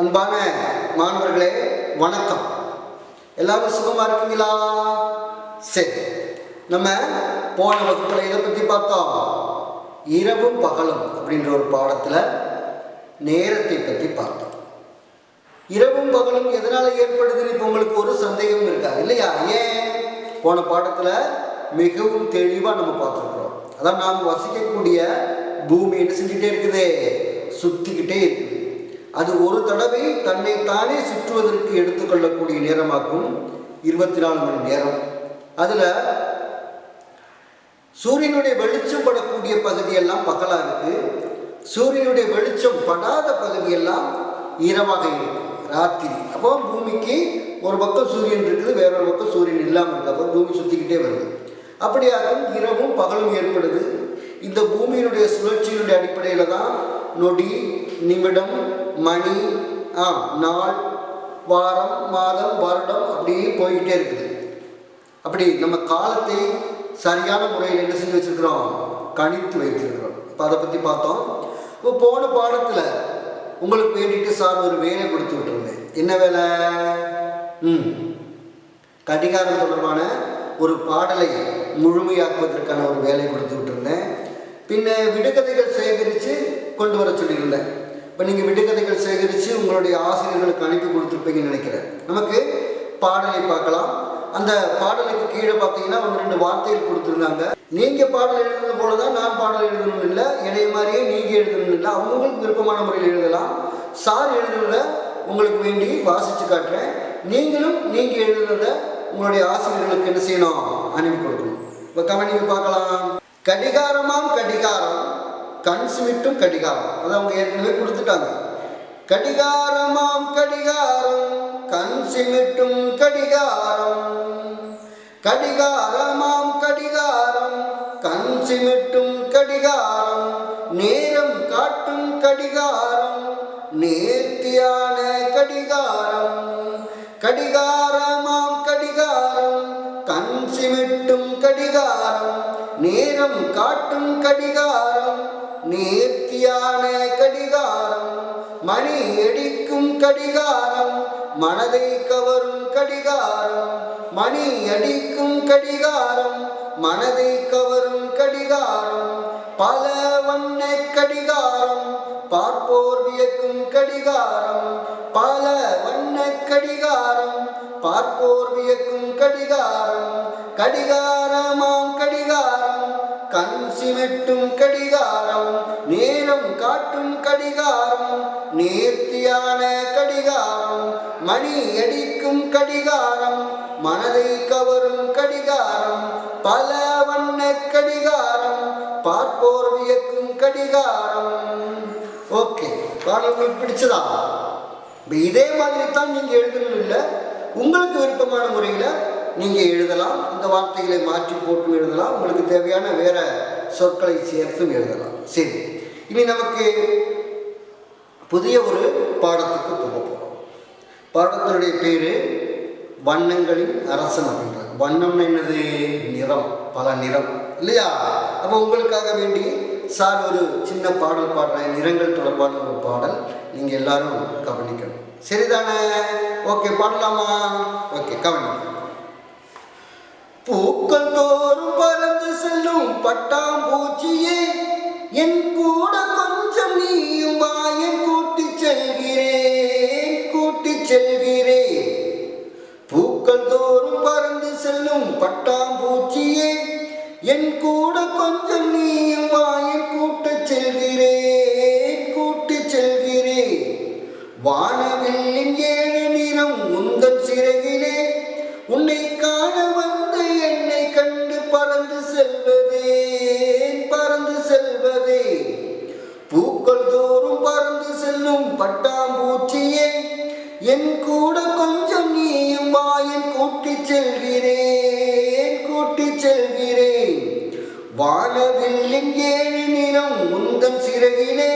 அன்பான மாணவர்களே வணக்கம். எல்லாரும் சுகமா இருக்கீங்களா? சரி, நம்ம போன வகுப்புல இதை பத்தி பார்த்தோம். இரவும் பகலும் அப்படின்ற ஒரு பாடத்துல நேரத்தை பற்றி பார்த்தோம். இரவும் பகலும் எதனால ஏற்படுதுன்னு இப்போ உங்களுக்கு ஒரு சந்தேகம் இருக்காது இல்லையா? ஏன்? போன பாடத்துல மிகவும் தெளிவா நம்ம பார்த்துருக்கிறோம். அதான் நாம் வசிக்கக்கூடிய பூமி என்ன செஞ்சுட்டே இருக்குது? சுத்திக்கிட்டே இருக்குது. அது ஒரு தடவை தன்னை தானே சுற்றுவதற்கு எடுத்துக்கொள்ளக்கூடிய நேரமாக்கும் 24 மணி நேரம். அதுல சூரியனுடைய வெளிச்சம் படக்கூடிய பகுதியெல்லாம் பகலா இருக்கு, சூரியனுடைய வெளிச்சம் படாத பகுதியெல்லாம் இரவாக இருக்கு, ராத்திரி. அப்போ பூமிக்கு ஒரு பக்கம் சூரியன் இருக்குது, வேறொரு பக்கம் சூரியன் இல்லாமல் இருக்கு. அப்போ பூமி சுத்திக்கிட்டே வருது. அப்படியாகும் இரவும் பகலும் ஏற்படுது. இந்த பூமியினுடைய சுழற்சியினுடைய அடிப்படையில தான் நொடி, நிமிடம், மணி, நாள், வாரம், மாதம், வருடம் அப்படியே போய்கிட்டே இருக்குது. அப்படி நம்ம காலத்தை சரியான முறையில் என்ன செஞ்சு வச்சிருக்கிறோம்? கணித்து வைத்திருக்கிறோம். இப்போ அதை பற்றி பார்த்தோம். இப்போ போன பாடத்தில் உங்களுக்கு வேண்டிட்டு சார் ஒரு வேலை கொடுத்து விட்டுருந்தேன். என்ன வேலை? கடிகாரம் தொடர்பான ஒரு பாடலை முழுமையாக்குவதற்கான ஒரு வேலை கொடுத்து விட்டுருந்தேன். பின்ன விடுகதைகள் சேகரித்து கொண்டு வர சொல்லியிருந்தேன். இப்போ நீங்கள் விடுகதைகள் சேகரித்து உங்களுடைய ஆசிரியர்களுக்கு அனுப்பி கொடுத்துருப்பீங்கன்னு நினைக்கிறேன். நமக்கு பாடலை பார்க்கலாம். அந்த பாடலுக்கு கீழே பார்த்தீங்கன்னா 1-2 வார்த்தைகள் கொடுத்துருந்தாங்க. நீங்கள் பாடல் எழுதுறது போல தான் நான் பாடல் எழுதணும்னு இல்லை, என்னைய மாதிரியே நீங்கள் எழுதணும்னு இல்லை. அவங்களுக்கு விருப்பமான முறையில் எழுதலாம். சார் எழுதுனதை உங்களுக்கு வேண்டி வாசித்து காட்டுறேன். நீங்களும் நீங்கள் எழுதுனதை உங்களுடைய ஆசிரியர்களுக்கு என்ன செய்யணும்? அனுப்பி கொடுக்கணும். இப்போ கவனிங்க பார்க்கலாம். கடிகாரமாம் கடிகாரம், கண் சிமிட்டும் கடிகாரம். அதை அவங்க ஏற்கனவே கொடுத்துட்டாங்க. கடிகாரமாம் கடிகாரம், கண் சிமிட்டும் கடிகாரம். கடிகாரமாம் கடிகாரம், கண் சிமிட்டும் கடிகாரம். நேரம் காட்டும் கடிகாரம், நேர்த்தியான கடிகாரம். கடிகாரமாம் கடிகாரம், கண் சிமிட்டும் கடிகாரம். நேரம் காட்டும் கடிகாரம், நேர்த்தியான கடிகாரம். மணி அடிக்கும் கடிகாரம், மனதை கவரும் கடிகாரம். மணி அடிக்கும் கடிகாரம், மனதை கவரும் கடிகாரம். பல வண்ண கடிகாரம், பார்ப்போர் வியக்கும் கடிகாரம். பல வண்ண கடிகாரம், பார்ப்போர் வியக்கும் கடிகாரம். கடிகாரமாம் கடிகாரம், கண் சிமிட்டும் கடிகாரம். நேரம் காட்டும் கடிகாரம், நேர்த்தியான கடிகாரம். மணி அடிக்கும் கடிகாரம், மனதை கவரும் கடிகாரம். பல வண்ண கடிகாரம், பார்ப்போர் வியக்கும் கடிகாரம். ஓகே, பாடல்கள் பிடிச்சதா? இதே மாதிரி தான் நீங்க எழுதணும் இல்லை, உங்களுக்கு விருப்பமான முறையில் நீங்க எழுதலாம். இந்த வார்த்தைகளை மாற்றி போட்டு எழுதலாம். உங்களுக்கு தேவையான வேற சொற்களை சேர்த்தும் எழுதலாம். சரி, இனி நமக்கு புதிய ஒரு பாடத்துக்கு போக போகிறோம். பாடத்தினுடைய பேரு வண்ணங்களின் அரசன் அப்படின்றாங்க. வண்ணம்னு என்னது? நிறம், பல நிறம் இல்லையா? அப்போ உங்களுக்காக வேண்டி சார் ஒரு சின்ன பாடல் பாடுறேன், நிறங்கள் தொடர்பான ஒரு பாடல். நீங்க எல்லாரும் கவனிக்கணும். சரிதானே? ஓகே, பாடலாமா? ஓகே, கவனிக்கணும். பூக்கள் தோறும் பறந்து செல்லும் பட்டாம்பூச்சியே, என் கூட கொஞ்சம் நீயும் வா, என் கூட்டி செல்கிறேன், கூட்டி செல்கிறேன். பூக்கள் தோறும் பறந்து செல்லும் பட்டாம்பூச்சியே, என் கூட கொஞ்சம் நீயும் வா, என் கூட்டி செல்கிறேன், கூட்டி செல்கிறேன். வானவில்லின் 7 நிறம் உந்தன் சிறகிலே, உன்னை காண வந்து என்னை கண்டு பறந்து செல்வதே, பறந்து செல்வதே. பூக்கள் தோறும் பறந்து செல்லும் பட்டாம்பூச்சியே, என் கூட கொஞ்சம் நீயும் வா, என் கூட்டி செல்கிறேன், கூட்டி செல்கிறேன். வானவில்லின் 7 நிறம் உந்தன் சிறகிலே,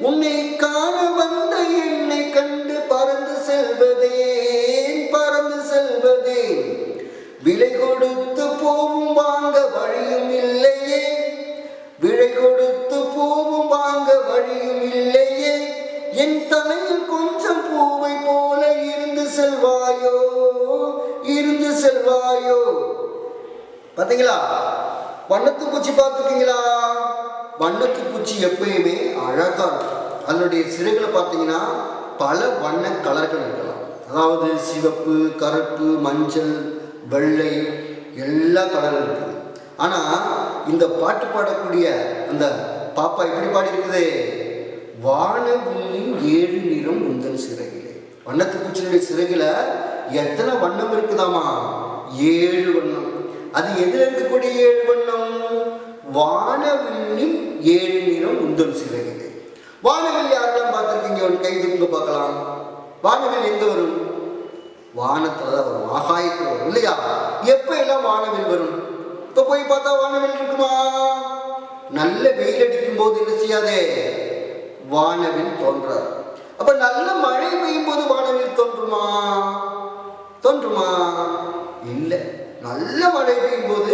உன்னை காண வந்த என்னை கண்டு பறந்து செல்வதே, பறந்து செல்வதே. விலை கொடுத்து பூவும் வாங்க வழியும் இல்லையே, விலை கொடுத்து பூவும் வாங்க வழியும் இல்லையே. என் தலையில் கொஞ்சம் பூ பார்த்தீங்களா? வண்ணத்து பூச்சி பார்த்துருக்கீங்களா? வண்ணத்து பூச்சி எப்பயுமே அழகா இருக்கும். அதனுடைய சிறகுகளை பார்த்தீங்கன்னா பல வண்ண கலர்கள் இருக்கலாம். அதாவது சிவப்பு, கருப்பு, மஞ்சள், வெள்ளை, எல்லா கலரும் இருக்குது. ஆனால் இந்த பாட்டு பாடக்கூடிய அந்த பாப்பா எப்படி பாடி இருக்குது? வானவில்லின் 7 நிறம் உந்தன் சிறகிலே. வண்ணத்து பூச்சியினுடைய சிறகுல எத்தனை வண்ணம் இருக்குதாமா? 7 வண்ணம். அது எதில் இருக்கக்கூடிய 7 வண்ணம்? வானவில்லின் 7 நிறம் உந்தன் சிறகிலே. வானவில் யாரெல்லாம் பார்த்துருக்கீங்க? ஒரு கை தூங்க பார்க்கலாம். வானவில் எங்க வரும்? வானத்துல தான் வரும், ஆகாயத்தில் வரும் இல்லையா? எப்ப எல்லாம் வானவில் வரும்? இப்ப போய் பார்த்தா வானவில் இருக்குமா? நல்ல வெயில் அடிக்கும் போது என்ன செய்யாதே? வானவில் தோன்றாது. அப்ப நல்ல மழை பெய்யும் போது வானவில் தோன்றுமா? தோன்றுமா? இல்லை. நல்ல மழை பெய்யும் போது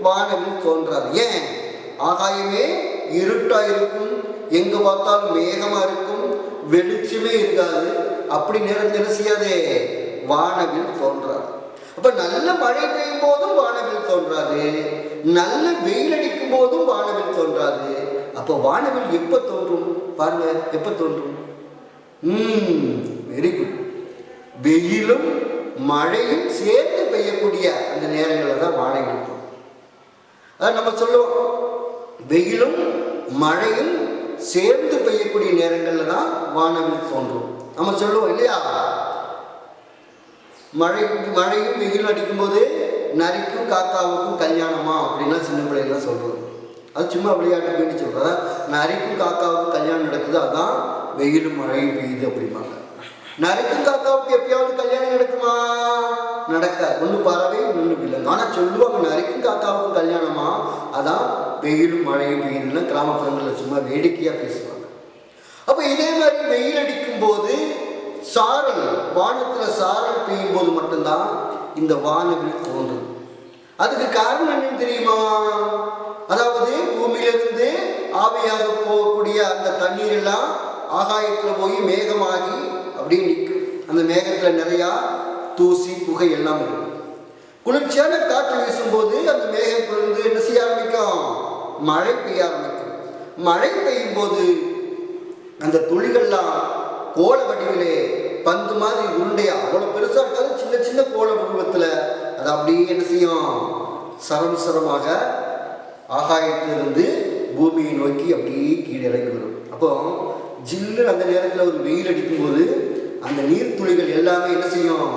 வானவில் தோன்றாது. ஏன்? ஆகாயமே இருட்டா இருக்கும், எங்க பார்த்தாலும் மேகமா இருக்கும், வெளிச்சமே இருக்காது. அப்படி நேரத்தில் என்ன செய்யாதே? வானவில் தோன்றாது. அப்ப நல்ல மழை பெய்யும் போதும் வானவில் தோன்றாது, நல்ல வெயில் அடிக்கும் போதும் வானவில் தோன்றாது. அப்போ வானவில் எப்ப தோன்றும் பாருங்க? எப்ப தோன்றும்? Very good. வெயிலும் மழையும் சேர்த்து பெய்யக்கூடிய அந்த நேரங்களில் தான் வானவில் தோன்றும். அதான் நம்ம சொல்லுவோம், வெயிலும் மழையும் சேர்ந்து பெய்யக்கூடிய நேரங்களில் தான் வானவில் தோன்றும். நம்ம சொல்லுவோம் இல்லையா? மழையும் வெயிலும் அடிக்கும்போது நரிக்கும் காக்காவுக்கும் கல்யாணமா அப்படின்னா சின்ன பிள்ளைகள்லாம் சொல்றது. அது சும்மா விளையாட்டு வேண்டி சொல்றத. நரிக்கும் காக்காவுக்கும் கல்யாணம் நடக்குது, அதான் வெயிலும் மழையும் பெய்யுது அப்படிம்பாங்க. நரிக்கும் காக்காவுக்கு எப்பயாவது கல்யாணம் நடக்குமா? நடக்காது. ஒன்று பறவை, ஒன்று விலங்கு. ஆனால் சொல்லுவாங்க நரிக்கும் காக்காவுக்கும் கல்யாணமா, அதான் வெயிலும் மழையும் பெய்யுதுன்னா கிராமப்புறங்களில் சும்மா வேடிக்கையாக பேசுவாங்க. அப்போ இதே மாதிரி வெயில் அடிக்கும் போது சாரல், வானத்தில் சாரல் பெய்யும் போது மட்டும்தான் இந்த வானவில் தோன்றும். அதுக்கு காரணம் என்னன்னு தெரியுமா? அதாவது பூமியிலிருந்து ஆவியாக போகக்கூடிய அந்த தண்ணீர் எல்லாம் ஆகாயத்தில் போய் மேகமாகி அப்படியே நிற்கும். அந்த மேகத்தில் நிறையா தூசி, புகை எல்லாம் இருக்கும். குளிர்ச்சியான காற்று வீசும்போது அந்த மேகம் குளிர்ந்து என்ன செய்ய ஆரம்பிக்கும்? மழை பெய்ய ஆரம்பிக்கும். மழை பெய்யும் போது அந்த துளிகள்லாம் கோல வடிவிலே பந்து மாதிரி உருண்டையா, அவ்வளோ பெருசாக இருக்காது, சின்ன சின்ன கோல உருவத்தில் அது அப்படியே என்ன செய்யும்? சரம் சரமாக ஆகாயத்திலிருந்து பூமியை நோக்கி அப்படியே கீழே இறங்கி வரும். அப்போ ஜில்லு அந்த நேரத்தில் ஒரு வெயில் அடிக்கும்போது அந்த நீர் துளிகள் எல்லாமே என்ன செய்யும்?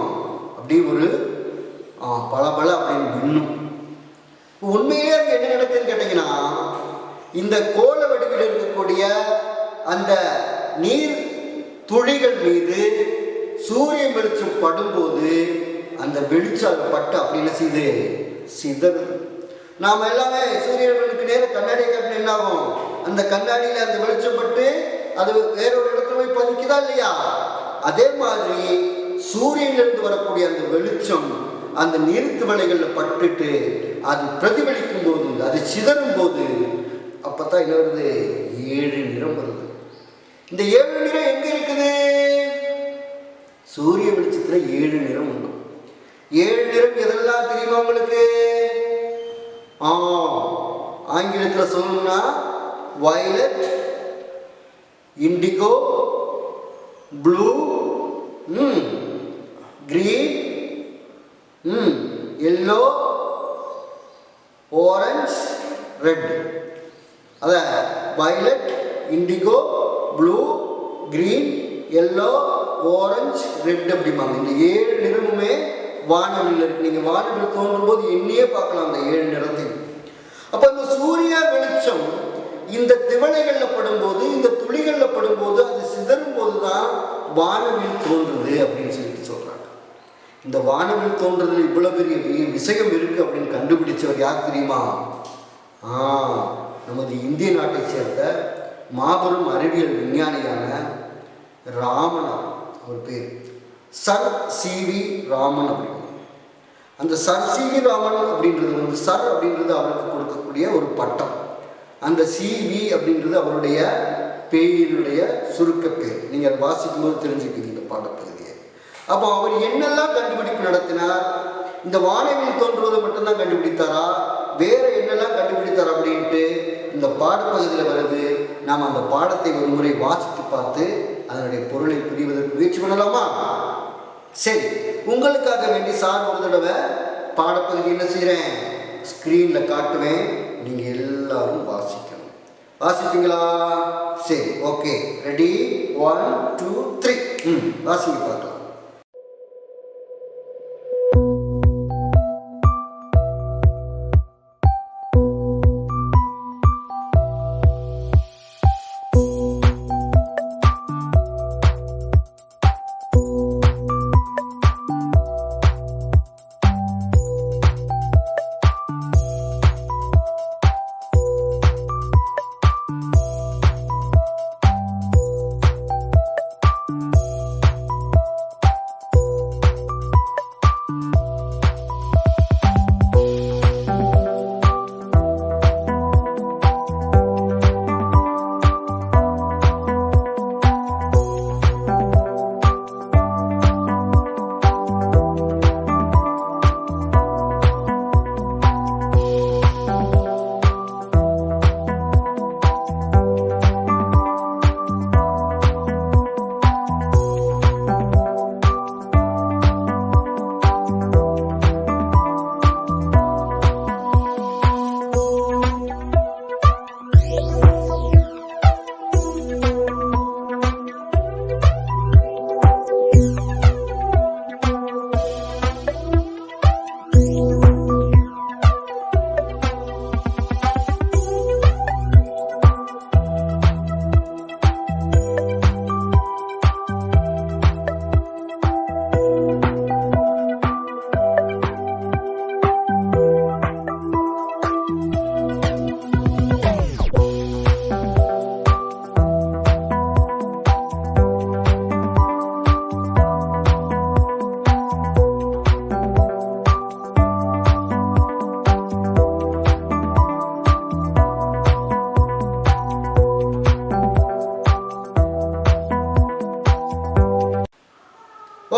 அப்படியே ஒரு பல அப்படின்னு மின்னும். உண்மையிலே அங்கே என்ன நடக்குதுன்னு கேட்டீங்கன்னா, இந்த கோல வடிவில் இருக்கக்கூடிய அந்த நீர் துளிகள் மீது சூரிய வெளிச்சம் படும்போது அந்த வெளிச்சம் பட்டு அப்படி என்ன செய்யுது? சிதறுது. நாம் எல்லாமே சூரியனுக்கு நேரம் கண்ணாடியை கட்டின என்ன ஆகும்? அந்த கண்ணாடியில் அந்த வெளிச்சம் பட்டு அது வேற ஒரு இடத்துல போய் பதிக்குதா இல்லையா? அதே மாதிரி சூரியனிலிருந்து வரக்கூடிய அந்த வெளிச்சம் அந்த நீர்த்துவளைகளில் பட்டுட்டு அது பிரதிபலிக்கும் போது, அது சிதறும் போது அப்பதான் என்ன வருது? 7 நிறம் வருது. இந்த 7 நிறம் எங்க இருக்குது? சூரிய வெளிச்சத்துல 7 நிறம் உண்டு. 7 நிறம் எதெல்லாம் தெரியுமா உங்களுக்கு? ஆங்கிலத்தில் சொல்லணும்னா violet, indigo, blue, green, yellow, orange, red. அத violet, indigo, blue, green, yellow, orange, red அப்படிம்பாங்க. இந்த 7 நிறமுமே வானவில் இருக்கு. நீங்க வானவில் தோன்றும் போது எண்ணியே பார்க்கலாம் அந்த 7 நிறத்தை. அப்ப இந்த சூரிய வெளிச்சம் இந்த திவலைகள்ல படும்போது, இந்த துளிகள்ல படும்போது, அது சிதறும் போதுதான் வானவில் தோன்றுது அப்படின்னு சொல்றாங்க. இந்த வானவில் தோன்றுறதுல இவ்வளவு பெரிய விஷயம் இருக்கு அப்படின்னு கண்டுபிடிச்சவர் யார் தெரியுமா? நமது இந்திய நாட்டை சேர்ந்த மாபெரும் அறிவியல் விஞ்ஞானியான ராமன். அவர் பேர் சர் சி.வி. ராமன் அப்படின்னு. அந்த சர் சி.வி. ராமன் அப்படின்றது வந்து சர் அப்படின்றது அவருக்கு கொடுக்கக்கூடிய ஒரு பட்டம். அந்த சி.வி. அப்படின்றது அவருடைய பேரினுடைய சுருக்க பேர். நீங்கள் அதை வாசிக்கும் போது தெரிஞ்சுக்கிறீங்க இந்த பாடப்பகுதியை. அப்போ அவர் என்னெல்லாம் கண்டுபிடிப்பு நடத்தினார்? இந்த வானவில் தோன்றுவதை மட்டும்தான் கண்டுபிடித்தாரா? வேற என்னெல்லாம் கண்டுபிடித்தார் அப்படின்ட்டு இந்த பாடப்பகுதியில் வருது. நாம் அந்த பாடத்தை ஒரு முறை வாசித்து பார்த்து அதனுடைய பொருளை புரிவதற்கு முயற்சி பண்ணலாமா? சரி, உங்களுக்காக வேண்டி சார் ஒரு தடவை பாடப்பகுதி என்ன செய்கிறேன், ஸ்க்ரீனில் காட்டுவேன். நீங்கள் எல்லாரும் வாசிக்கணும். வாசிப்பீங்களா? சரி, ஓகே, ரெடி, 1 2 3 வாசிங்க பார்க்கலாம்.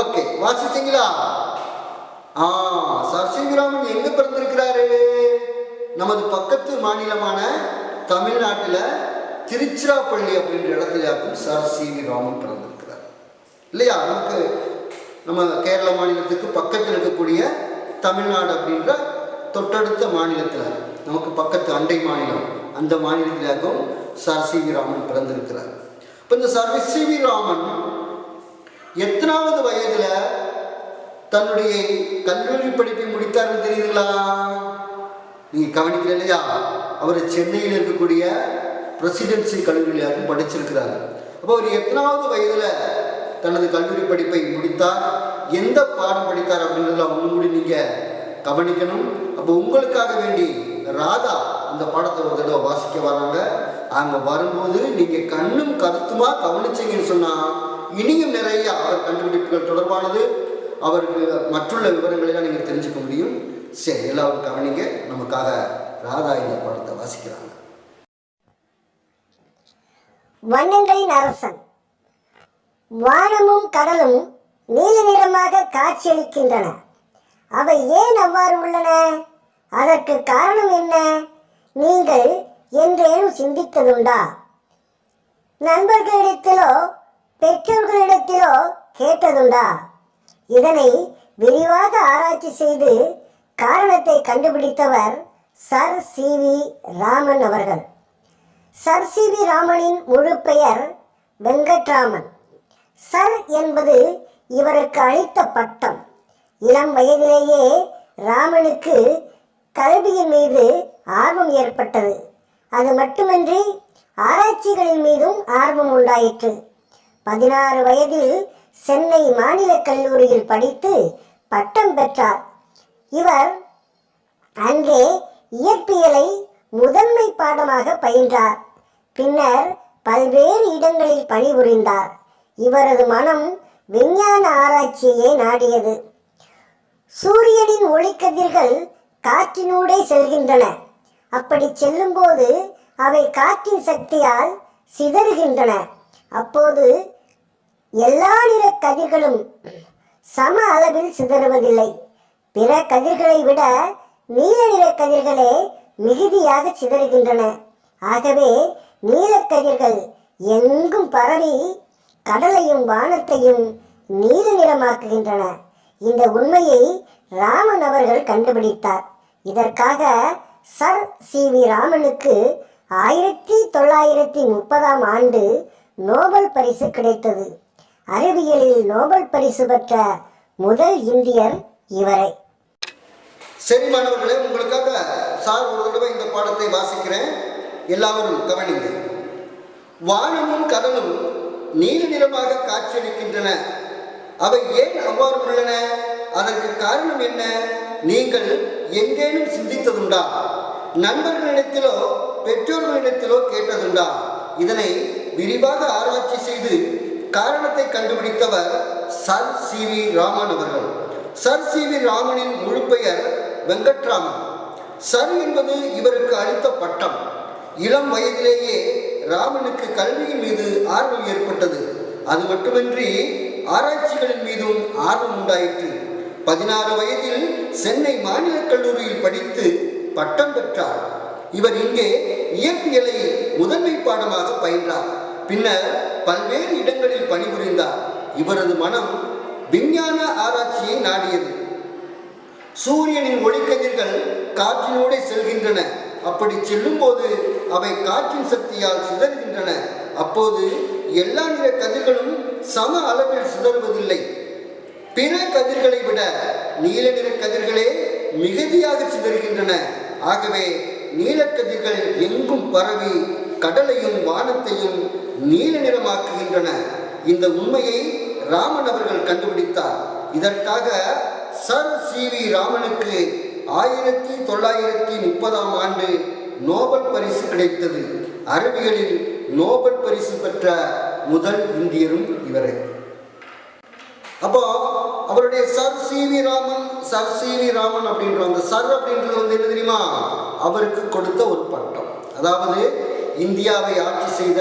ஓகே, வாசிச்சீங்களா? சர் சி வி ராமன் எங்க பிறந்திருக்கிறாரு? நமது பக்கத்து மாநிலமான தமிழ்நாட்டில் திருச்சிராப்பள்ளி அப்படின்ற இடத்துல சர் சி வி ராமன் பிறந்திருக்கிறார் இல்லையா? நம்ம கேரள மாநிலத்துக்கு பக்கத்தில் இருக்கக்கூடிய தமிழ்நாடு அப்படின்ற தொட்டடுத்த மாநிலத்தில், நமக்கு பக்கத்து அண்டை மாநிலம், அந்த மாநிலத்திலாகவும் சர் சி வி ராமன் பிறந்திருக்கிறார். இப்போ இந்த சர் சி வி ராமன் எத்தனாவது வயதுல தன்னுடைய கல்லூரி படிப்பை முடித்தார்னு தெரியுதுங்களா? நீங்க கவனிக்கல இல்லையா? அவர் சென்னையில் இருக்கக்கூடிய பிரசிடென்சி கல்லூரியிலும் படிச்சிருக்கிறார். அப்போ அவர் எத்தனாவது வயதுல தனது கல்லூரி படிப்பை முடித்தார், எந்த பாடம் படித்தார் அப்படின்றதுல ஒன்று நீங்க கவனிக்கணும். அப்போ உங்களுக்காக வேண்டி ராதா அந்த பாடத்தை ஒரு தடவை வாசிக்க வராங்க. அங்க வரும்போது நீங்க கண்ணும் கருத்துமா கவனிச்சீங்கன்னு சொன்னா இனியும் நிறைய அவர் கண்டுபிடிப்புகள் தொடர்பானது, அவருக்கு மற்றுள்ள விவரங்களெல்லாம் நீங்கள் தெரிஞ்சுக்க முடியும். சரி, எல்லாரும் கவனிங்க. நமக்காக ராதா இந்த பாடத்தை வாசிக்கிறாங்க. வண்ணங்களின் அரசன். வானமும் கடலும் நீல நிறமாக காட்சியளிக்கின்றன. அவை ஏன் அவ்வாறு உள்ளன? அதற்கு காரணம் என்ன? நீங்கள் என்றேனும் சிந்தித்ததுண்டா? நண்பர்களிடத்திலோ பெற்றோர்களிடத்திலோ கேட்டதுண்டா? இதனை விரிவாக ஆராய்ச்சி செய்து காரணத்தை கண்டுபிடித்தவர் சர் சி வி ராமன் அவர்கள். சர் சி வி ராமனின் முழு பெயர் வெங்கட்ராமன். சர் என்பது இவருக்கு அளித்த பட்டம். இளம் வயதிலேயே ராமனுக்கு கல்வியின் மீது ஆர்வம் ஏற்பட்டது. அது மட்டுமின்றி ஆராய்ச்சிகளின் மீதும் ஆர்வம் உண்டாயிற்று. 16 வயதில் சென்னை மாநில கல்லூரியில் படித்து பட்டம் பெற்றார். இவர் அங்கே இயற்பியலை முதன்மை பாடமாக பயின்றார். பின்னர் பல்வேறு இடங்களில் பணிபுரிந்தார். இவரது மனம் விஞ்ஞான ஆராய்ச்சியே நாடியது. சூரியனின் ஒளிக்கதிர்கள் காற்றினூடே செல்கின்றன. அப்படி செல்லும்போது அவை காற்றின் சக்தியால் சிதறுகின்றன. அப்போது எல்லா நிற கதிர்களும் சம அளவில் சிதறுவதில்லை. பிற கதிர்களை விட நீல நிற கதிர்களே மிகுதியாக சிதறுகின்றன. ஆகவே நீலக்கதிர்கள் எங்கும் பரவி கடலையும் வானத்தையும் நீல நிறமாக்குகின்றன. இந்த உண்மையை ராமன் அவர்கள் கண்டுபிடித்தார். இதற்காக சர் சி.வி. ராமனுக்கு 1930ஆம் ஆண்டு நோபல் பரிசு கிடைத்தது. அறிவியலில் நோபல் பரிசு பெற்ற முதல் இந்தியர் இவரே. சரி மாணவர்களே, உங்களுக்காக சார் ஒரு தடவை இந்த பாடத்தை வாசிக்கிறேன், எல்லாரும் கவனிங்க. வானமும் கடலும் நீல நிறமாக காட்சியளிக்கின்றன. அவை ஏன் அவ்வாறு உள்ளன? அதற்கு காரணம் என்ன? நீங்கள் எங்கேனும் சிந்தித்ததுண்டா? நண்பர்களிடத்திலோ பெற்றோர்களிடத்திலோ கேட்டதுண்டா? இதனை விரிவாக ஆராய்ச்சி செய்து காரணத்தை கண்டுபிடித்தவர் சர் சி.வி. ராமன் அவர்கள். Sir C V. ராமனின் முழு பெயர் வெங்கட்ராமன். சர் என்பது இவருக்கு அளித்த பட்டம். இளம் வயதிலேயே ராமனுக்கு கல்வியின் மீது ஆர்வம் ஏற்பட்டது. அது மட்டுமின்றி ஆராய்ச்சிகளின் மீதும் ஆர்வம் உண்டாயிற்று. 16 வயதில் சென்னை மாநிலக் கல்லூரியில் படித்து பட்டம் பெற்றார். இவர் இங்கே இயற்பியலை முதன்மை பாடமாக பயின்றார். பின்னர் பல்வேறு இடங்களில் பணிபுரிந்தார். இவரது மனம் விஞ்ஞான ஆராய்ச்சியை நாடியது. சூரியனின் ஒளிக்கதிர்கள் காற்றினோடு செல்கின்றன. அப்படி செல்லும் போது அவை காற்றின் சக்தியால் சிதறுகின்றன. அப்போது எல்லா நிற கதிர்களும் சம அளவில் சிதறுவதில்லை. பிற கதிர்களை விட நீல நிற கதிர்களே மிகுதியாக சிதறுகின்றன. ஆகவே நீலக்கதிர்கள் எங்கும் பரவி கடலையும் வானத்தையும் நீல நிறமாக்குகின்றன. இந்த உண்மையை ராமன் அவர்கள் கண்டுபிடித்தார். இதற்காக சர் சி.வி. ராமனுக்கு 1930ஆம் ஆண்டு நோபல் பரிசு கிடைத்தது. அறிவியலில் நோபல் பரிசு பெற்ற முதல் இந்தியரும் இவரே. அப்போ அவருடைய சர் சி.வி. ராமன் அப்படின்ற அந்த சர் அப்படின்றது என்ன தெரியுமா? அவருக்கு கொடுத்த ஒரு பட்டம். அதாவது இந்தியாவை ஆட்சி செய்த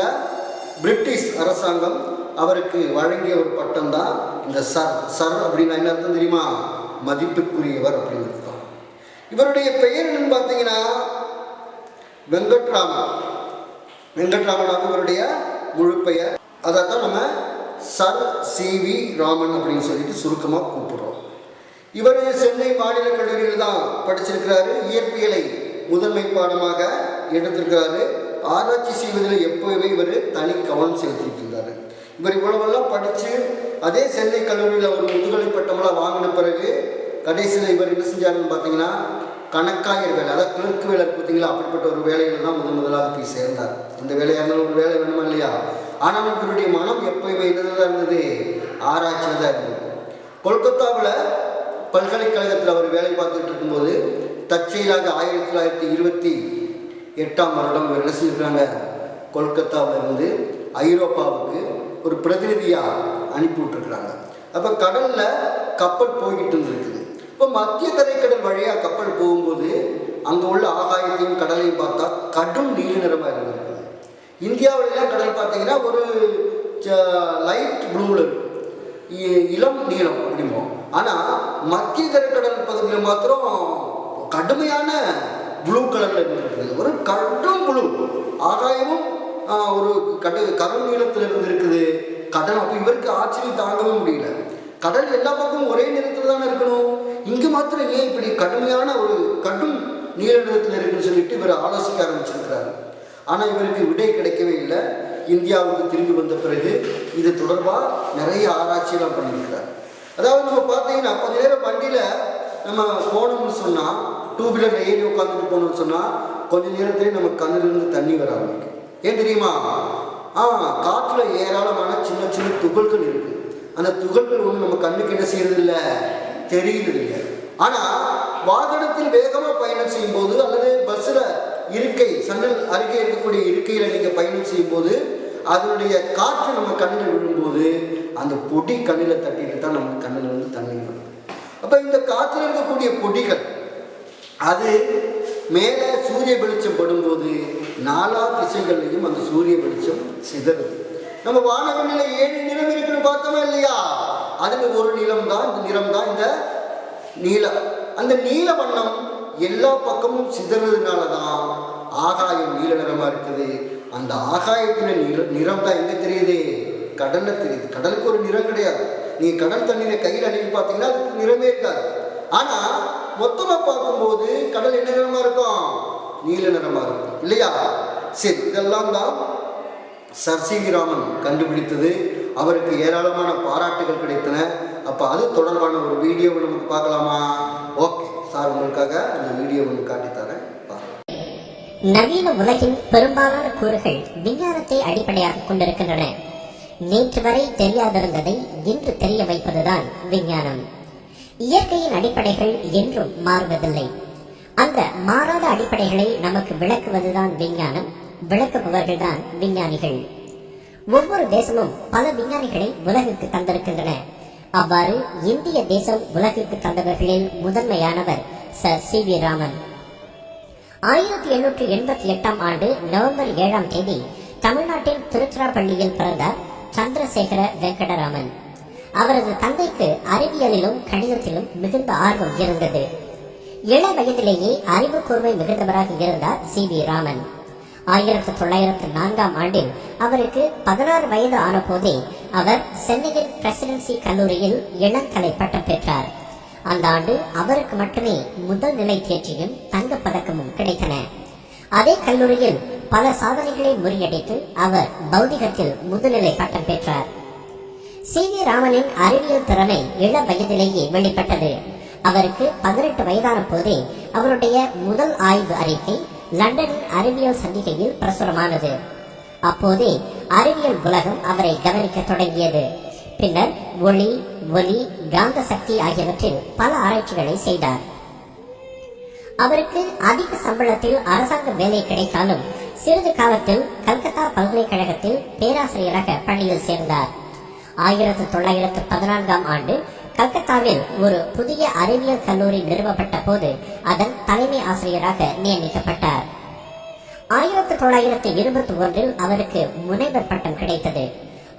பிரிட்டிஷ் அரசாங்கம் அவருக்கு வழங்கிய ஒரு பட்டம் தான் இந்த சர் அப்படின்னா என்ன அர்த்தம் தெரியுமா? மதிப்புக்குரியவர் அப்படின்னு அர்த்தம். இவருடைய பெயர் என்னன்னு பார்த்தீங்கன்னா வெங்கட்ராமன் இவருடைய முழு பெயர். அதை தான் நம்ம சர் சி.வி. ராமன் அப்படின்னு சொல்லிட்டு சுருக்கமாக கூப்பிடுறோம். இவர் சென்னை மாநில கல்லூரியில் தான் படிச்சிருக்கிறாரு. இயற்பியலை முதன்மை பாடமாக எடுத்திருக்கிறாரு. ஆராய்ச்சி செய்வதில் எப்போவுமே இவர் தனி கவனம் செலுத்திட்டு இருந்தார். இவர் இவ்வளவெல்லாம் படித்து அதே சென்னை கல்லூரியில் ஒரு முதுகலை பட்டமெல்லாம் வாங்கின பிறகு கடைசியில் இவர் என்ன செஞ்சாருன்னு பார்த்தீங்கன்னா கணக்காயர் வேலை, அதாவது கிழக்கு வேலை பார்த்தீங்களா, அப்படிப்பட்ட ஒரு வேலையில் தான் முதலாக போய் சேர்ந்தார். இந்த வேலையாக இருந்தாலும் ஒரு வேலை வேணுமா இல்லையா? ஆனாலும் இவருடைய மனம் எப்போயுமே என்னதான் இருந்தது? ஆராய்ச்சியில் தான் இருந்தது. கொல்கத்தாவில் பல்கலைக்கழகத்தில் அவர் வேலை பார்த்துட்டு இருக்கும்போது தற்செயலாக 1928ஆம் வருடம் இவர் என்ன செஞ்சுருக்காங்க, கொல்கத்தாவில் இருந்து ஐரோப்பாவுக்கு ஒரு பிரதிநிதியாக அனுப்பி விட்டுருக்குறாங்க. அப்போ கடலில் கப்பல் போய்கிட்டு இருந்துருக்குது. இப்போ மத்திய தரைக்கடல் வழியாக கப்பல் போகும்போது அங்கே உள்ள ஆகாயத்தையும் கடலையும் பார்த்தா கடும் நீல நிறமாக இருந்திருக்குது. இந்தியாவிலாம் கடல் பார்த்தீங்கன்னா ஒரு லைட் ப்ளூவில் இருக்கும், இளம் நீளம் அப்படிமோ. ஆனால் மத்திய தரைக்கடல் பகுதியில் மாத்திரம் கடுமையான ப்ளூ கலரில் இருந்திருக்குது. ஒரு கடும் ப்ளூ, ஆகாயமும் ஒரு கரும் நீளத்தில் இருந்திருக்குது கடல். அப்போ இவருக்கு ஆச்சரியம் தாங்கவே முடியல. கடல் எல்லா பக்கமும் ஒரே நிறத்தில் தானே இருக்கணும், இங்கே மாத்திரம் ஏன் இப்படி கடுமையான ஒரு கடும் நீல நிறத்தில் இருக்குன்னு சொல்லிட்டு இவர் ஆலோசிக்க ஆரம்பிச்சிருக்கிறாரு. ஆனால் இவருக்கு விடை கிடைக்கவே இல்லை. இந்தியாவுக்கு திரும்பி வந்த பிறகு இது தொடர்பாக நிறைய ஆராய்ச்சியெல்லாம் பண்ணியிருக்கிறார். அதாவது நம்ம பார்த்தீங்கன்னா கொஞ்ச நேரம் வண்டியில் நம்ம போகணும்னு சொன்னால், டூ வீலரில் ஏறி உட்காந்துட்டு போகணும்னு சொன்னால் கொஞ்சம் நேரத்திலே நம்ம கண்ணிலிருந்து தண்ணி வர ஆரம்பிக்கும். ஏன் தெரியுமா? காற்றில் ஏராளமான சின்ன சின்ன துகள்கள் இருக்குது. அந்த துகள்கள் ஒன்று நம்ம கண்ணுக்கு என்ன செய்யறது இல்லை, தெரியுது இல்லை. ஆனால் வாகனத்தில் வேகமாக பயணம் செய்யும்போது அல்லது பஸ்ஸில் இருக்கை சன்னல் அருகே இருக்கக்கூடிய இருக்கையில் நீங்கள் பயணம் செய்யும்போது அதனுடைய காற்று நம்ம கண்ணில் விழும்போது அந்த பொடி கண்ணில் தட்டிட்டு தான் நம்ம கண்ணில் வந்து தண்ணி வரும். அப்போ இந்த காற்றில் இருக்கக்கூடிய பொடிகள் அது மேலே சூரிய வெளிச்சம் படும்போது நாலா திசைகள்லையும் அந்த சூரிய வெளிச்சம் சிதறுது. நம்ம வானவெளியில 7 நிறம் இருக்குன்னு பார்த்தோமா இல்லையா? அதில் ஒரு நிறம் தான் இந்த நிறம் தான் இந்த நீலம். அந்த நீல வண்ணம் எல்லா பக்கமும் சிதறதுனால தான் ஆகாயம் நீல நிறமா இருக்குது. அந்த ஆகாயத்துல நிறம் தான் எங்க தெரியுது? கடல்ல தெரியுது. கடலுக்கு ஒரு நிறம் கிடையாது. நீங்க கடல் தண்ணீரை கையில் அணுகி பார்த்தீங்கன்னா அதுக்கு நிறமே இருக்காது. ஆனா மொத்தமா பார்க்கும்போது கடல் என்ன நிறமா இருக்கும்? நீல நிறமா இருக்கும் இல்லையா? சரி, இதெல்லாம் தான் சர் சி.வி. ராமன் கண்டுபிடித்தது. அவருக்கு ஏராளமான பாராட்டுகள் கிடைத்தன. அப்போ அது தொடர்பான ஒரு வீடியோவை நமக்கு பார்க்கலாமா? ஓகே சார், உங்களுக்காக அந்த வீடியோ ஒன்று காட்டித்தரேன். நவீன உலகின் பெரும்பாலான கூறுகள் விஞ்ஞானத்தை அடிப்படையாக கொண்டிருக்கின்றன. நேற்று வரை தெரியாதிருந்ததை இன்று தெரிய வைப்பதுதான் விஞ்ஞானம். இயற்கையின் அடிப்படைகள் என்றும் மாறுவதில்லை. அந்த மாறாத அடிப்படைகளை நமக்கு விளக்குவதுதான் விஞ்ஞானம். விளக்குபவர்கள் தான் விஞ்ஞானிகள். ஒவ்வொரு தேசமும் பல விஞ்ஞானிகளை உலகுக்கு தந்திருக்கின்றன. அவ்வாறு இந்திய தேசம் உலகுக்கு தந்தவர்களில் முதன்மையானவர் சர் சி.வி. ராமன். 1888 ஆண்டு நவம்பர் 7ஆம் தேதி தமிழ்நாட்டின் திருச்சிராப்பள்ளியில் பிறந்தார் சந்திரசேகர வெங்கடராமன். அவரது தந்தைக்கு அறிவியலிலும் கணிதத்திலும் மிகுந்த ஆர்வம் இருந்தது. இள வயதிலேயே அறிவு கூர்மை மிகுந்தவராக இருந்தார் சி.வி. ராமன். 1904ஆம் ஆண்டில் அவருக்கு 16 வயது ஆன போதே அவர் சென்னையின் பிரசிடென்சி கல்லூரியில் இளங்கலை பட்டம் பெற்றார். அந்த ஆண்டு அவருக்கு மட்டுமே முதல் நிலை தேர்ச்சியும் தங்கப்பதக்கமும் கிடைத்தன. அதே கல்லூரியில் பல சாதனைகளை முறியடித்து அவர் பௌதிகத்தில் முதுநிலை பட்டம் பெற்றார். சி.வி. ராமனின் அறிவியல் திறமை இள வயதிலேயே வெளிப்பட்டது. அவருக்கு 18 வயதான போதே அவருடைய முதல் ஆய்வு அறிக்கை லண்டனின் அறிவியல் சஞ்சிகையில் பிரசுரமானது. அப்போதே அறிவியல் உலகம் அவரை கவனிக்க தொடங்கியது. பின்னர் ஒளி, ஒலி, காந்த சக்தி ஆகியவற்றில் பல ஆராய்ச்சிகளை செய்தார். அவருக்கு அதிக சம்பளத்தில் அரசாங்க வேலை கிடைத்தாலும் சிறிது காலத்தில் கல்கத்தா பல்கலைக்கழகத்தில் பேராசிரியராக பணியில் சேர்ந்தார். 1914ஆம் ஆண்டு கல்கத்தாவில் ஒரு புதிய அறிவியல் கல்லூரி நிறுவப்பட்ட போது அதன் தலைமை ஆசிரியராக நியமிக்கப்பட்டார். 1921இல் அவருக்கு முனைவர் பட்டம் கிடைத்தது.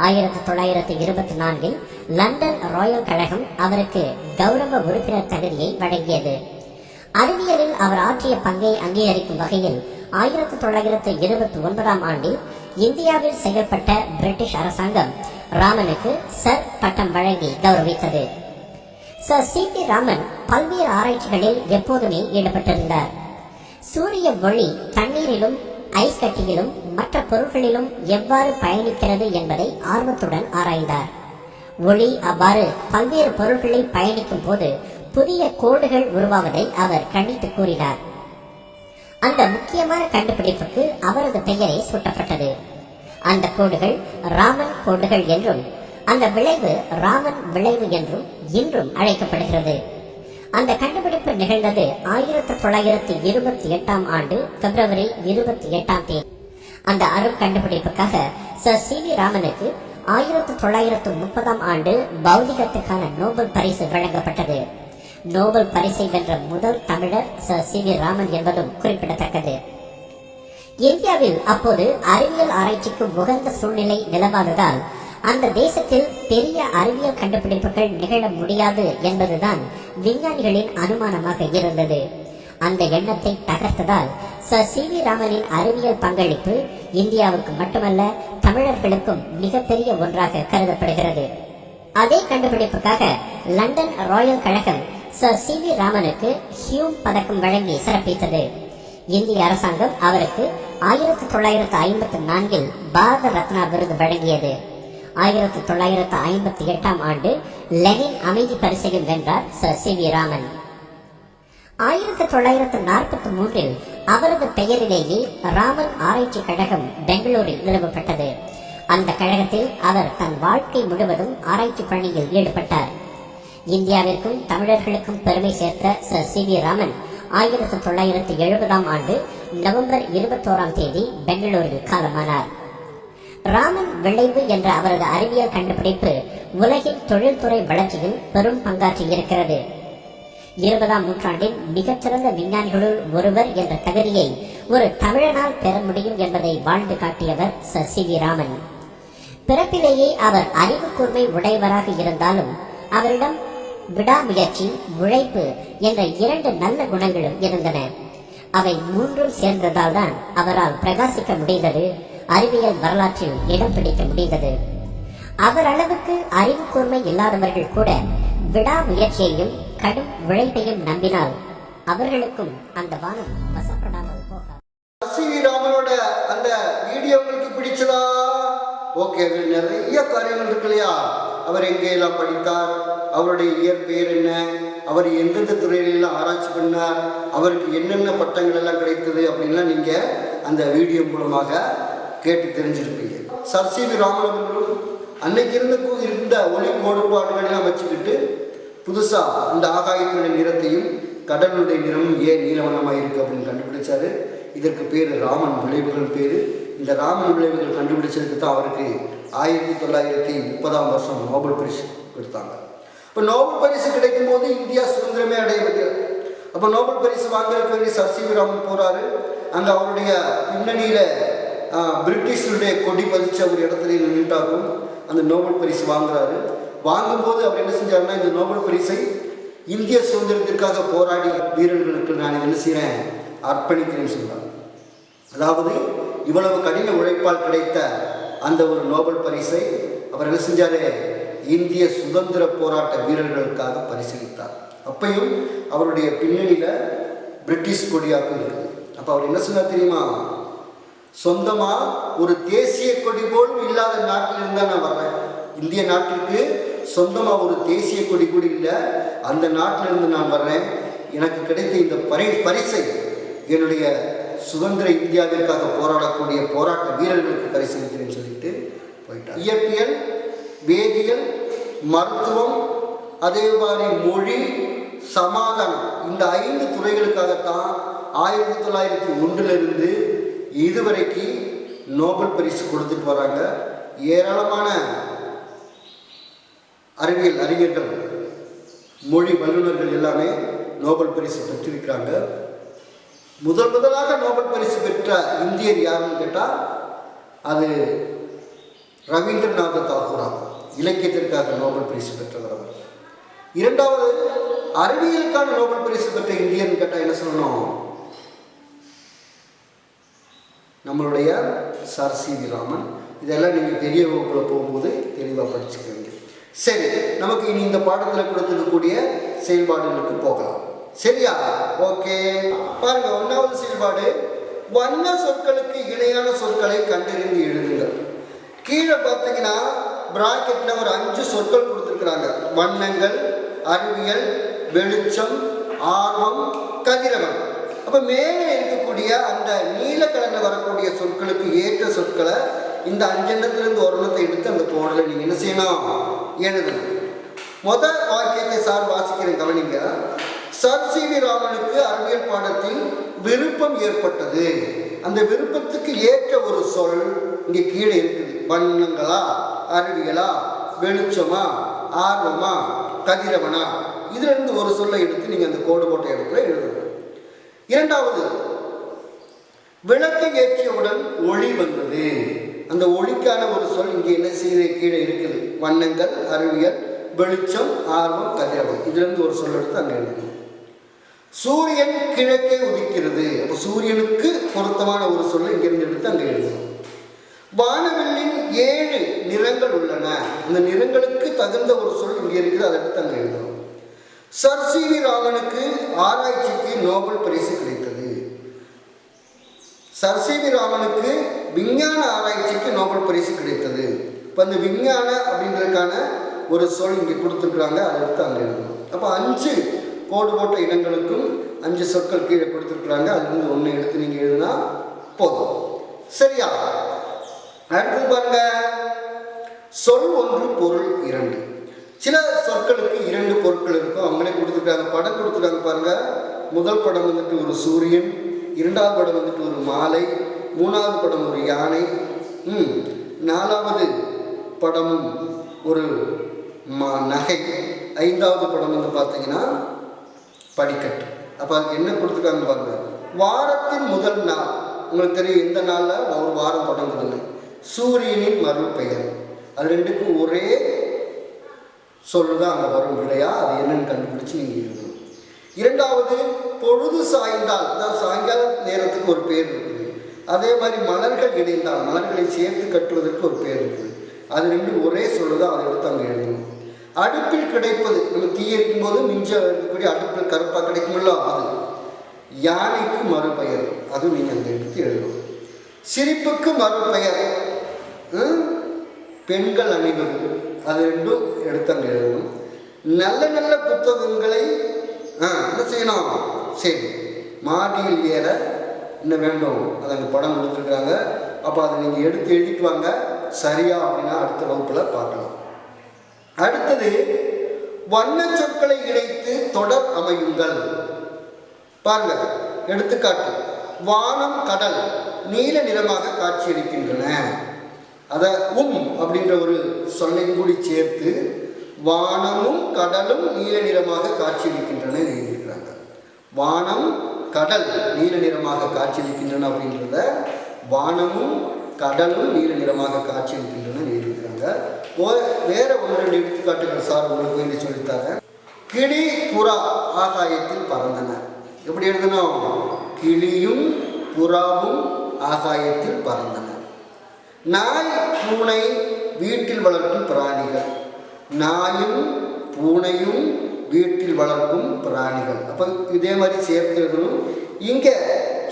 1924இல் லண்டன் ராயல் கழகம் அவருக்கு கௌரவ உறுப்பினர் தகுதியை வழங்கியது. அறிவியலில் அவர் ஆற்றிய பங்கை அங்கீகரிக்கும் வகையில் 1929ஆம் ஆண்டில் இந்தியாவில் செயல்பட்ட பிரிட்டிஷ் அரசாங்கம் ராமனுக்கு சர் பட்டம் வழங்கி கௌரவித்தது. Sir C V. ராமன் பல்வேறு ஆராய்ச்சிகளில் எப்போதுமே ஈடுபட்டிருந்தார். சூரிய ஒளி தண்ணீரிலும் ஐஸ் கட்டியிலும் மற்ற பொருட்களிலும் எவ்வாறு பயணிக்கிறது என்பதை ஆர்வத்துடன் ஆராய்ந்தார். ஒளி அவ்வாறு பல்வேறு பொருட்களில் பயணிக்கும் போது புதிய கோடுகள் உருவாவதை அவர் கணித்து கூறினார். அந்த முக்கியமான கண்டுபிடிப்புக்கு அவரது பெயரை சூட்டப்பட்டது. அந்த கோடுகள் ராமன் கோடுகள் என்றும் அந்த விளைவு ராமன் விளைவு என்றும் இன்றும் அழைக்கப்படுகிறது. அந்த கண்டுபிடிப்பு நிகழ்ந்தது 1928ஆம் ஆண்டு பிப்ரவரி 28ஆம் தேதி. அந்த அரும் கண்டுபிடிப்புக்காக சர் சி.வி. ராமனுக்கு 1930ஆம் ஆண்டு பௌதிகத்துக்கான நோபல் பரிசு வழங்கப்பட்டது. நோபல் பரிசை வென்ற முதல் தமிழர் சர் சி.வி. ராமன் என்பதும் குறிப்பிடத்தக்கது. இந்தியாவில் அப்போது அறிவியல் ஆராய்ச்சிக்கு உகந்த சூழ்நிலை நிலவாததால் அந்த தேசத்தில் பெரிய அறிவியல் கண்டுபிடிப்புகள் நிகழ முடியாது என்பதுதான் விஞ்ஞானிகளின் அனுமானமாக இருந்தது. அந்த எண்ணத்தை தகர்த்ததால் சர் சி.வி. ராமனின் அறிவியல் பங்களிப்பு இந்தியாவுக்கு மட்டுமல்ல தமிழர்களுக்கும் மிகப்பெரிய ஒன்றாக கருதப்படுகிறது. அதே கண்டுபிடிப்புக்காக லண்டன் ராயல் கழகம் சர் சி.வி. ராமனுக்கு ஹியூம் பதக்கம் வழங்கி சிறப்பித்தது. இந்திய அரசாங்கம் அவருக்கு 1954இல் பாரத ரத்னா விருது வழங்கியது. 1958ஆம் ஆண்டு லெனின் அமைதி பரிசையும் வென்றார் சர் சி.வி. ராமன். 1943இல் அவரது பெயரிலேயே ராமன் ஆராய்ச்சி கழகம் பெங்களூரில் நிறுவப்பட்டது. அந்த கழகத்தில் அவர் தன் வாழ்க்கை முழுவதும் ஆராய்ச்சி பணியில் ஈடுபட்டார். இந்தியாவிற்கும் தமிழர்களுக்கும் பெருமை சேர்த்த சர் சி.வி. ராமன் 1970ஆம் ஆண்டு நவம்பர் 21ஆம் தேதி பெங்களூரில் காலமானார். ராமன் விளைவு என்ற அவரது அறிவியல் கண்டுபிடிப்பு உலகின் தொழில்துறை வளர்ச்சியில் பெரும் பங்காற்றி இருக்கிறது. 20ஆம் நூற்றாண்டின் மிகச்சிறந்த விஞ்ஞானிகளுள் ஒருவர் என்ற தகுதியை ஒரு தமிழனால் பெற முடியும் என்பதை வாழ்ந்து காட்டியவர் சர் சி.வி. ராமன். பிறப்பிலேயே அவர் அறிவு கூர்மை உடையவராக இருந்தாலும் அவரிடம் விடாமுயற்சி, உழைப்பு என்ற 2 நல்ல குணங்களும் இருந்தன. அவை 3ம் சேர்ந்ததால் தான் அவரால் பிரகாசிக்க முடிந்தது, அறிவியல் வரலாற்றில் இடம் பிடிக்க முடிந்தது. அவர் அளவுக்கு அறிவு கூர்மை இல்லாதவர்கள் கூட விடாமுயற்சியையும் கடும் உழைப்பையும் நம்பினால் அவர்களுக்கும் அந்த வானம் வசப்படாமல் போகாது. சி.வி. ராமனோட அந்த வீடியோ உங்களுக்கு பிடிச்சதா? ஓகே, அதில் நிறைய காரியங்கள் இருக்கு இல்லையா? அவர் எங்கெல்லாம் படித்தார், அவருடைய இயற்பெயர் என்ன, அவர் எந்தெந்த துறையிலெல்லாம் ஆராய்ச்சி பண்ணார், அவருக்கு என்னென்ன பட்டங்கள் எல்லாம் கிடைத்தது அப்படின்லாம் நீங்கள் அந்த வீடியோ மூலமாக கேட்டு தெரிஞ்சிருப்பீங்க. Sir C V. ராமன் அவர்களும் அன்னைக்கு இருந்த ஒளி கோட்பாடுகளெல்லாம் வச்சுக்கிட்டு புதுசாக இந்த ஆகாயத்தினுடைய நிறத்தையும் கடலுடைய நிறமும் ஏன் நீலவனமாக இருக்குது அப்படின்னு கண்டுபிடிச்சாரு. இதற்கு பேர் ராமன் விளைவுகள் பேர். இந்த ராமன் விளைவுகள் கண்டுபிடிச்சதுக்கு தான் அவருக்கு 1930 நோபல் பரிசு கொடுத்தாங்க. இப்போ நோபல் பரிசு கிடைக்கும் போது இந்தியா சுதந்திரமே அடையவில்லை. அப்போ நோபல் பரிசு வாங்குறதுக்கு வேண்டிய சர் சி.வி. ராமன் போகிறாரு. அங்கே அவருடைய பின்னணியில் பிரிட்டிஷருடைய கொடி பதிச்ச ஒரு இடத்துல நின்றுட்டாகும். அந்த நோபல் பரிசு வாங்குறாரு. வாங்கும்போது அவர் என்ன செஞ்சாருன்னா, இந்த நோபல் பரிசை இந்திய சுதந்திரத்திற்காக போராடி வீரர்களுக்கு நான் என்ன செய்கிறேன், அர்ப்பணிக்கிறேன்னு சொல்றார். அதாவது இவ்வளவு கடின உழைப்பால் கிடைத்த அந்த ஒரு நோபல் பரிசை அவர் என்ன செஞ்சாரு, இந்திய சுதந்திர போராட்ட வீரர்களுக்காக பரிசீலித்தார். அப்பையும் அவருடைய பின்னணியில பிரிட்டிஷ் கொடியாக்கு இருக்கு. அப்ப அவர் என்ன சொன்னார் தெரியுமா, சொந்தமா ஒரு தேசிய கொடி போலும் இல்லாத நாட்டில் இருந்தா நான் வர்றேன். இந்திய நாட்டிற்கு சொந்தமா ஒரு தேசிய கொடி கூட இல்லை, அந்த நாட்டிலிருந்து நான் வர்றேன். எனக்கு கிடைத்த இந்த பரிசை என்னுடைய சுதந்திர இந்தியாவிற்காக போராடக்கூடிய போராட்ட வீரர்களுக்கு பரிசீலிக்கிறேன்னு சொல்லிட்டு போயிட்டார். இயற்பியல், வேதியியல், மருத்துவம், அதே மாதிரி மொழி, சமாதானம், இந்த 5 துறைகளுக்காகத்தான் 1901 இதுவரைக்கு நோபல் பரிசு கொடுத்துட்டு வராங்க. ஏராளமான அறிவியல் அறிஞர்கள், மொழி வல்லுநர்கள் எல்லாமே நோபல் பரிசு பெற்றிருக்கிறாங்க. முதலாக நோபல் பரிசு பெற்ற இந்தியர் யாருன்னு கேட்டால் அது ரவீந்திரநாத தாகூரா, இலக்கியத்திற்காக நோபல் பரிசு பெற்றவர் அவர். இரண்டாவது அறிவியலுக்கான நோபல் பரிசு பெற்ற இந்தியன் கேட்டால் என்ன சொல்லணும், நம்மளுடைய சர் சி.வி. ராமன். இதெல்லாம் நீங்கள் பெரிய வகுப்பில் போகும்போது தெளிவாக படிச்சுக்கோங்க. சரி, நமக்கு இனி இந்த பாடத்தில் கொடுத்துருக்கக்கூடிய செயல்பாடுகளுக்கு போகலாம். சரியா? ஓகே, பாருங்க. 1வது செயல்பாடு, வண்ண சொற்களுக்கு இணையான சொற்களை கண்டறிந்து எழுதுங்கள். கீழே பார்த்தீங்கன்னா பிராக்கெட்ல ஒரு 5 சொற்கள் கொடுத்துருக்குறாங்க. வண்ணங்கள், அறிவியல், வெளிச்சம், ஆர்வம், கதிரவன். அப்ப மேலே இருக்கக்கூடிய அந்த நீல கலர்ல வரக்கூடிய சொற்களுக்கு ஏற்ற சொற்களை இந்த 5 எண்ணத்திலிருந்து ஒரு எண்ணத்தை எடுத்து அந்த கோடில் நீங்க என்ன செய்யணும், எழுதணும். முதல் வாக்கியத்தை சார் வாசிக்கிறேன், கவனிங்க. Sir CV. ராமனுக்கு அறிவியல் பாடத்தில் விருப்பம் ஏற்பட்டது. அந்த விருப்பத்துக்கு ஏற்ற ஒரு சொல் இங்கே கீழே இருக்குது. வண்ணங்களா, அறிவியலா, வெளிச்சமா, ஆர்வமா, கதிரவனா, இதுல இருந்து ஒரு சொல்லை எடுத்து நீங்க அந்த கோடு போட்ட இடத்துல எழுதணும். இரண்டாவது, விளக்கை ஏற்றியவுடன் ஒளி வந்தது. அந்த ஒளிக்கான ஒரு சொல் இங்கே என்ன செய்ய கீழே இருக்குது. வண்ணங்கள், அறிவியல், வெளிச்சம், ஆர்வம், கதிரவன், இதுல இருந்து ஒரு சொல் எடுத்து அங்கே எழுதணும். சூரியன் கிழக்கே உதிக்கிறது. அப்போ சூரியனுக்கு பொருத்தமான ஒரு சொல்லை இங்கிருந்து எடுத்து அங்கே எழுதணும். வானவில்லின் 7 நிறங்கள் உள்ளன. அந்த நிறங்களுக்கு தகுந்த ஒரு சொல் இங்கே இருக்குது, அதை எடுத்து அங்கே எழுதணும். Sir CV. ராமனுக்கு ஆராய்ச்சிக்கு நோபல் பரிசு கிடைத்தது. Sir CV. ராமனுக்கு விஞ்ஞான ஆராய்ச்சிக்கு நோபல் பரிசு கிடைத்தது. இப்போ அந்த விஞ்ஞான அப்படின்றதுக்கான ஒரு சொல் இங்கே கொடுத்துருக்குறாங்க, அதை எடுத்து அங்கே எழுதணும். அப்போ 5 கோடு போட்ட இடங்களுக்கும் 5 சொற்கள் கீழே கொடுத்துருக்குறாங்க, அதுலேருந்து 1 எடுத்து நீங்கள் எழுதுனா போதும். சரியா? அடுத்து பாருங்க, சொல் 1 பொருள் 2. சில சொற்களுக்கு 2 பொருட்கள் இருக்கும், அவங்களே கொடுத்துருக்காங்க. படம் கொடுத்துருக்காங்க பாருங்க. முதல் படம் வந்துட்டு ஒரு சூரியன், 2வது படம் வந்துட்டு ஒரு மாலை, 3வது படம் ஒரு யானை, 4வது படம் ஒரு நகை, 5வது படம் வந்து பார்த்தீங்கன்னா படிக்கட்டு. அப்போ அதுக்கு என்ன கொடுத்துருக்காங்க பாருங்க. வாரத்தின் முதல் நாள், உங்களுக்கு தெரியும் எந்த நாளில் ஒரு வாரம் தொடங்குதுன்னு, சூரியனின் மறுபெயர். அது 2க்கும் ஒரே சொல்லுதான் அங்கே வரும் விடையா, அது என்னன்னு கண்டுபிடிச்சி நீங்கள் எழுதணும். இரண்டாவது, பொழுது சாய்ந்தால், அதாவது சாயங்கால நேரத்துக்கு ஒரு பேர் இருக்குது. அதே மாதிரி மலர்கள் இணைந்தால், மலர்களை சேர்த்து கட்டுவதற்கு ஒரு பேர் இருக்குது. அது ரெண்டும் ஒரே சொல்லுதான், அதை எடுத்து அங்கே எழுதணும். அடுப்பில் கிடைப்பது, நம்ம தீ எரிக்கும் போது மிஞ்ச இருக்கக்கூடிய அடுப்பில் கருப்பாக கிடைக்குமில்ல, அது யானைக்கு மறுபெயர், அதுவும் நீங்கள் அந்த எடுத்து எழுதணும். சிரிப்புக்கு மறுபெயர் பெண்கள் அணிவது, அது ரெண்டும் எடுத்து அங்கே எழுதணும். நல்ல நல்ல புத்தகங்களை என்ன செய்யணும், சரி மாடியில் ஏற என்ன வேண்டும், அது அங்கே படம் கொடுத்துருக்குறாங்க. அப்போ அதை நீங்கள் எடுத்து எழுதிட்டு வாங்க. சரியா அப்படின்னா அடுத்த வகுப்பில் பார்க்கலாம். அடுத்தது, வண்ண சொற்களை இணைத்து தொடர் அமையுங்கள். பாருங்க, எடுத்துக்காட்டு, வானம் கடல் நீல நிறமாக காட்சியளிக்கின்றன. அதை அப்படின்ற ஒரு சொல்லையும் கூடி சேர்த்து வானமும் கடலும் நீல நிறமாக காட்சியளிக்கின்றன எழுதியிருக்கிறாங்க. வானம் கடல் நீல நிறமாக காட்சியளிக்கின்றன அப்படின்றத வானமும் கடலும் நீல நிறமாக காட்சியளிக்கின்றன எழுதியிருக்கிறாங்க. வேற ஒன்று ரெண்டு எடுத்துக்காட்டுகள் சார் உங்களுக்கு வேண்டி சொல்லித்தாங்க. கிளி புறா ஆகாயத்தில் பறந்தன. எப்படி எழுதணும், கிளியும் புறாவும் ஆகாயத்தில் பறந்தன. நாய் பூனை வீட்டில் வளர்க்கும் பிராணிகள். நாயும் பூனையும் வீட்டில் வளர்க்கும் பிராணிகள். அப்போ இதே மாதிரி சேர்த்து எழுதணும். இங்கே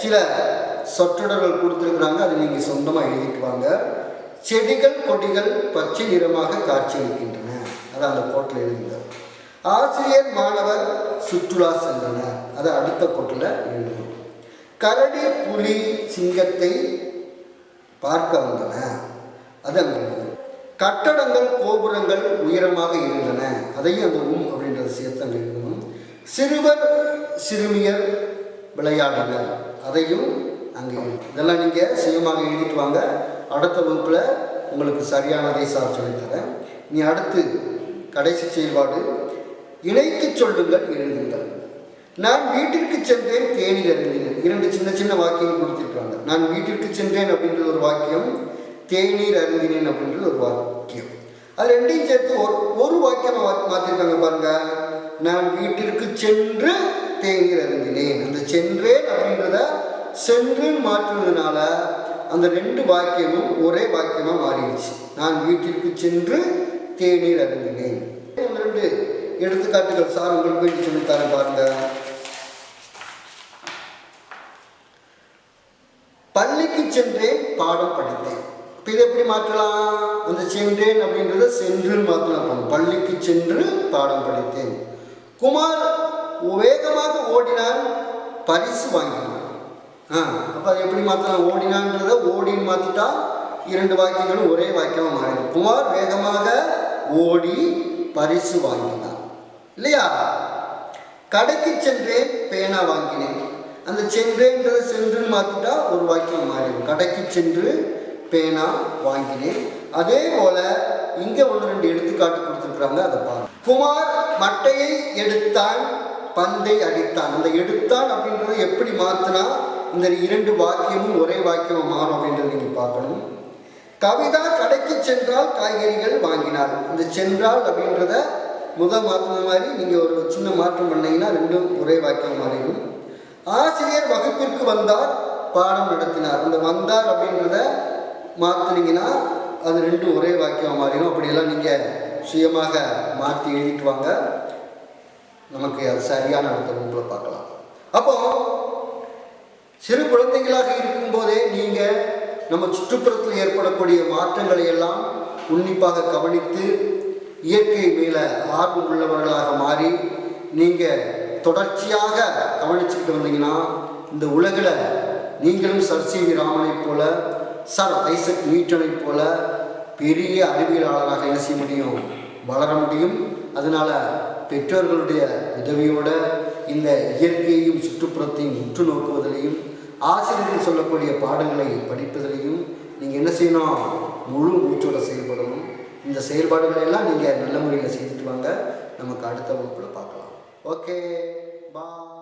சில சொற்றொடர்கள் கொடுத்துருக்குறாங்க, அதை நீங்கள் சொந்தமாக எழுதிட்டு வாங்க. செடிகள் கொடிகள் பச்சை நிறமாக காட்சியளிக்கின்றன, அதை அந்த கோட்டில் எழுதுங்க. ஆசிரியர் மாணவர் சுற்றுலா சென்றனர், அதை அடுத்த கோட்டில் எழுதணும். கரடி புலி சிங்கத்தை பார்க்க வந்தன, அது அங்கே எழுதணும். கட்டடங்கள் கோபுரங்கள் உயரமாக இருந்தன, அதையும் அந்த அப்படின்றத சேர்த்து அங்கே எழுதணும். சிறுவர் சிறுமியர் விளையாடினர், அதையும் அங்கே. இதெல்லாம் நீங்கள் சுயமாக எழுதிட்டு வாங்க. அடுத்த வகுப்பில் உங்களுக்கு சரியானதை சார் சொல்லித்தரேன். நீ அடுத்து கடைசி செயல்பாடு, இணைத்து சொல்லுங்கள் எழுதுங்கள். நான் வீட்டிற்கு சென்றேன் தேநீர் அருந்தினேன். இரண்டு சின்ன சின்ன வாக்கியம் கொடுத்துருக்காங்க. நான் வீட்டிற்கு சென்றேன் அப்படின்றது ஒரு வாக்கியம், தேநீர் அருந்தினேன் அப்படின்றது ஒரு வாக்கியம். அது ரெண்டையும் சேர்த்து ஒரு வாக்கியம் மாற்றிருக்காங்க பாருங்க. நான் வீட்டிற்கு சென்று தேநீர் அருந்தினேன். அந்த சென்றேன் அப்படின்றத சென்று மாற்றுவதனால அந்த ரெண்டு வாக்கியமும் ஒரே வாக்கியமாக மாறிடுச்சு. நான் வீட்டிற்கு சென்று தேநீர் அருந்தினேன். ரெண்டு எடுத்துக்காட்டுகள் சார் உங்களுக்கு வேண்டி சொல்லித்தாரேன் பாருங்க. பள்ளிக்கு சென்றேன் பாடம் படித்தேன். இப்போ இதை எப்படி மாற்றலாம், அந்த சென்றேன் அப்படின்றத சென்று மாற்றலாம். பள்ளிக்கு சென்று பாடம் படித்தேன். குமார் வேகமாக ஓடினான் பரிசு வாங்கினான். அப்போ அதை எப்படி மாற்றலாம், ஓடினான்றத ஓடின்னு மாற்றிட்டா இரண்டு வாக்கியங்களும் ஒரே வாக்கியமாக மாறிடும். குமார் வேகமாக ஓடி பரிசு வாங்கினான் இல்லையா. கடைக்கு சென்றேன் பேனா வாங்கினேன். அந்த சென்றேன்றதை சென்றுன்னு மாற்றிட்டா ஒரு வாக்கியம் மாறிடும். கடைக்கு சென்று பேனா வாங்கினேன். அதே போல இங்கே ஒன்று ரெண்டு எடுத்துக்காட்டு கொடுத்துருக்குறாங்க, அதை பாருங்க. குமார் மட்டையை எடுத்தான் பந்தை அடித்தான். அந்த எடுத்தான் அப்படின்றத எப்படி மாற்றினா இந்த இரண்டு வாக்கியமும் ஒரே வாக்கியமாக மாறும் அப்படின்றத நீங்கள் பார்க்கணும். கவிதா கடைக்கு சென்றால் காய்கறிகள் வாங்கினார். அந்த சென்றால் அப்படின்றத மாற்றின மாதிரி நீங்கள் ஒரு சின்ன மாற்றம் பண்ணீங்கன்னா ரெண்டும் ஒரே வாக்கியம் மாறிடும். ஆசிரியர் வகுப்பிற்கு வந்தார் பாடம் நடத்தினார். அந்த வந்தார் அப்படின்றத மாற்றினீங்கன்னா அது ரெண்டும் ஒரே வாக்கியம் மாறிடும். அப்படியெல்லாம் நீங்கள் சுயமாக மாற்றி எழுதிட்டு வாங்க. நமக்கு அது சரியான அடுத்த வகுப்புல பார்க்கலாம். அப்போ சிறு குழந்தைகளாக இருக்கும்போதே நீங்கள் நம்ம சுற்றுப்புறத்தில் ஏற்படக்கூடிய மாற்றங்களை எல்லாம் உன்னிப்பாக கவனித்து இயற்கை மேலே ஆர்வம் உள்ளவர்களாக மாறி நீங்கள் தொடர்ச்சியாக கவனிச்சுக்கிட்டு வந்தீங்கன்னா இந்த உலகில் நீங்களும் சர் சி வி ராமனை போல, சர் ஐசக் நியூட்டனை போல பெரிய அறிவியலாளராக என்ன செய்ய முடியும், வளர முடியும். அதனால் பெற்றோர்களுடைய உதவியோடு இந்த இயற்கையையும் சுற்றுப்புறத்தையும் உற்று நோக்குவதிலையும் ஆசிரியர்கள் சொல்லக்கூடிய பாடங்களை படிப்பதிலையும் நீங்கள் என்ன செய்யணும், முழு மூச்சோட செயல்படணும். இந்த செயல்பாடுகளை எல்லாம் நீங்கள் நல்ல முறையில் செய்துட்டு வாங்க. நமக்கு அடுத்த வகுப்பில் பார்க்கலாம். ஓகே, பாய்.